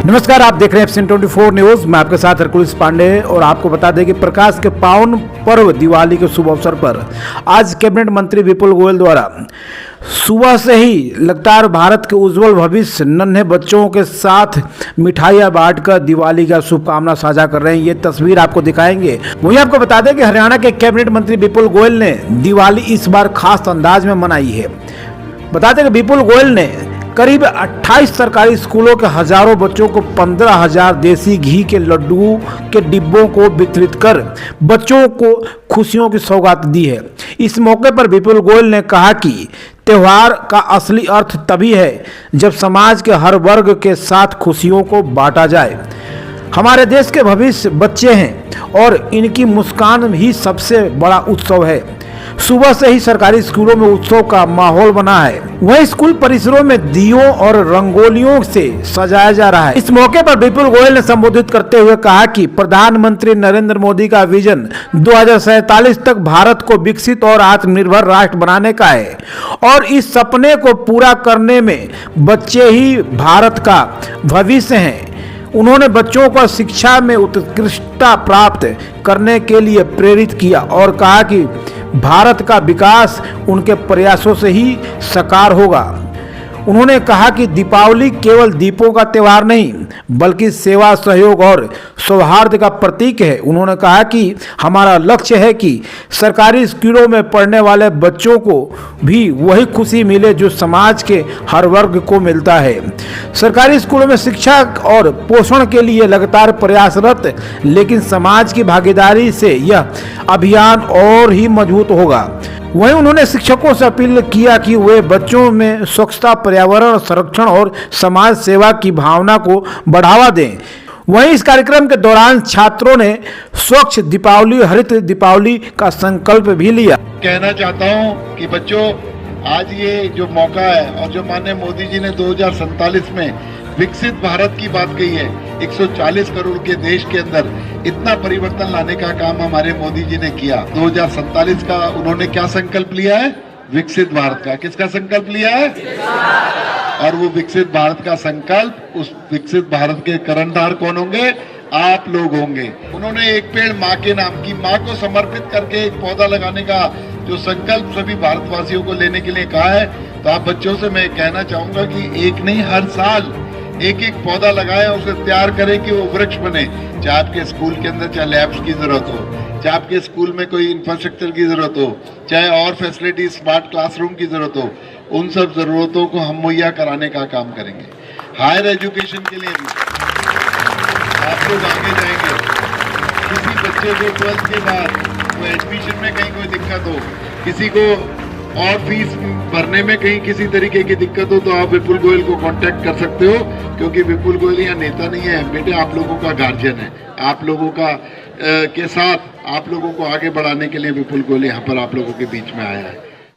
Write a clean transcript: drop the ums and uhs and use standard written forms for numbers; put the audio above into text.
नमस्कार, आप देख रहे हैं FN24 न्यूज। मैं आपके साथ हरकुलिस पांडे और आपको बता दें कि प्रकाश के पावन पर्व दिवाली के शुभ अवसर पर आज कैबिनेट मंत्री विपुल गोयल द्वारा सुबह से ही लगातार भारत के उज्जवल भविष्य नन्हे बच्चों के साथ मिठाइयां बांटकर दिवाली का शुभकामना साझा कर रहे हैं। ये तस्वीर आपको दिखाएंगे। वहीं आपको बता दें कि हरियाणा के कैबिनेट मंत्री विपुल गोयल ने दिवाली इस बार खास अंदाज में मनाई है। बता दें कि विपुल गोयल ने करीब 28 सरकारी स्कूलों के हजारों बच्चों को 15,000 देसी घी के लड्डुओं के डिब्बों को वितरित कर बच्चों को खुशियों की सौगात दी है। इस मौके पर विपुल गोयल ने कहा कि त्योहार का असली अर्थ तभी है जब समाज के हर वर्ग के साथ खुशियों को बांटा जाए। हमारे देश के भविष्य बच्चे हैं और इनकी मुस्कान ही सबसे बड़ा उत्सव है। सुबह से ही सरकारी स्कूलों में उत्सव का माहौल बना है। वहीं स्कूल परिसरों में दियों और रंगोलियों से सजाया जा रहा है। इस मौके पर विपुल गोयल ने संबोधित करते हुए कहा कि प्रधानमंत्री नरेंद्र मोदी का विजन 2047 तक भारत को विकसित और आत्मनिर्भर राष्ट्र बनाने का है और इस सपने को पूरा करने में बच्चे ही भारत का भविष्य हैं। उन्होंने बच्चों को शिक्षा में उत्कृष्टता प्राप्त करने के लिए प्रेरित किया और कहा कि भारत का विकास उनके प्रयासों से ही साकार होगा। उन्होंने कहा कि दीपावली केवल दीपों का त्यौहार नहीं बल्कि सेवा, सहयोग और सौहार्द का प्रतीक है। उन्होंने कहा कि हमारा लक्ष्य है कि सरकारी स्कूलों में पढ़ने वाले बच्चों को भी वही खुशी मिले जो समाज के हर वर्ग को मिलता है। सरकारी स्कूलों में शिक्षा और पोषण के लिए लगातार प्रयासरत, लेकिन समाज की भागीदारी से यह अभियान और ही मजबूत होगा। वहीं उन्होंने शिक्षकों से अपील किया कि वे बच्चों में स्वच्छता, पर्यावरण संरक्षण और समाज सेवा की भावना को बढ़ावा दें। वहीं इस कार्यक्रम के दौरान छात्रों ने स्वच्छ दीपावली, हरित दीपावली का संकल्प भी लिया। कहना चाहता हूं कि बच्चों, आज ये जो मौका है और जो माननीय मोदी जी ने 2047 में विकसित भारत की बात कही है, 140 करोड़ के देश के अंदर इतना परिवर्तन लाने का काम हमारे मोदी जी ने किया। 2047 का उन्होंने क्या संकल्प लिया है? विकसित भारत का। किसका संकल्प लिया है? और वो विकसित भारत का संकल्प, उस विकसित भारत के कर्णधार कौन होंगे? आप लोग होंगे। उन्होंने एक पेड़ माँ के नाम की, माँ को समर्पित करके एक पौधा लगाने का जो संकल्प सभी भारतवासियों को लेने के लिए कहा है। तो आप बच्चों से मैं कहना चाहूंगा कि एक नहीं, हर साल एक एक पौधा लगाएं, उसे तैयार करें कि वो वृक्ष बने। चाहे आपके स्कूल के अंदर चाहे लैब्स की जरूरत हो, चाहे आपके स्कूल में कोई इंफ्रास्ट्रक्चर की जरूरत हो, चाहे और फैसिलिटी, स्मार्ट क्लासरूम की जरूरत हो, उन सब जरूरतों को हम मुहैया कराने का काम करेंगे। हायर एजुकेशन के लिए भी आप लोग आगे जाएंगे। किसी बच्चे को 12th के बाद तो एडमिशन में कहीं कोई दिक्कत हो, किसी को और फीस भरने में कहीं किसी तरीके की दिक्कत हो, तो आप विपुल गोयल को कांटेक्ट कर सकते हो, क्योंकि विपुल गोयल यहाँ नेता नहीं है बेटे, आप लोगों का गार्जियन है। आप लोगों का के साथ आप लोगों को आगे बढ़ाने के लिए विपुल गोयल यहाँ पर आप लोगों के बीच में आया है।